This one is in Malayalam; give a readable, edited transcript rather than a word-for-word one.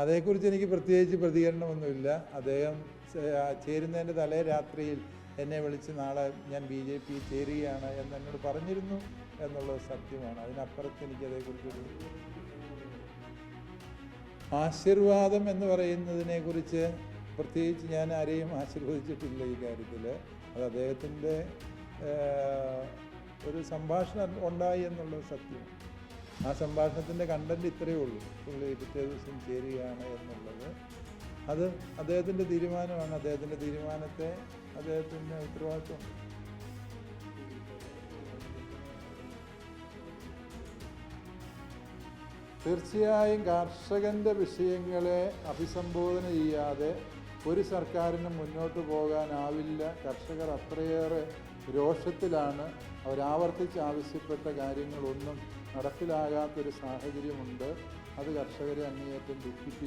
അതേക്കുറിച്ച് എനിക്ക് പ്രത്യേകിച്ച് പ്രതികരണമൊന്നുമില്ല. അദ്ദേഹം ചേരുന്നതിൻ്റെ തലേ രാത്രിയിൽ എന്നെ വിളിച്ച് നാളെ ഞാൻ BJP ചേരുകയാണ് എന്ന് എന്നോട് പറഞ്ഞിരുന്നു എന്നുള്ളത് സത്യമാണ്. അതിനപ്പുറത്ത് എനിക്കതേക്കുറിച്ചൊരു ആശീർവാദം എന്ന് പറയുന്നതിനെക്കുറിച്ച് പ്രത്യേകിച്ച് ഞാൻ ആരെയും ആശീർവദിച്ചിട്ടില്ല ഈ കാര്യത്തിൽ. അത് അദ്ദേഹത്തിൻ്റെ ഒരു സംഭാഷണം ഉണ്ടായി എന്നുള്ളത് സത്യമാണ്. ആ സംഭാഷണത്തിൻ്റെ കണ്ടൻറ് ഇത്രയേ ഉള്ളൂ. പുള്ളി പിറ്റേ ദിവസം ചേരുകയാണ് എന്നുള്ളത് അത് അദ്ദേഹത്തിൻ്റെ തീരുമാനമാണ്. അദ്ദേഹത്തിൻ്റെ തീരുമാനത്തെ അദ്ദേഹത്തിൻ്റെ ഉത്തരവാദിത്വമുണ്ട്. തീർച്ചയായും കർഷകൻ്റെ വിഷയങ്ങളെ അഭിസംബോധന ചെയ്യാതെ ഒരു സർക്കാരിനും മുന്നോട്ട് പോകാനാവില്ല. കർഷകർ അത്രയേറെ രോഷത്തിലാണ്. അവരാവർത്തിച്ച് ആവശ്യപ്പെട്ട കാര്യങ്ങളൊന്നും നടപ്പിലാകാത്തൊരു സാഹചര്യമുണ്ട്. അത് കർഷകരെ അങ്ങേയറ്റം ദുഃഖിപ്പിച്ചു.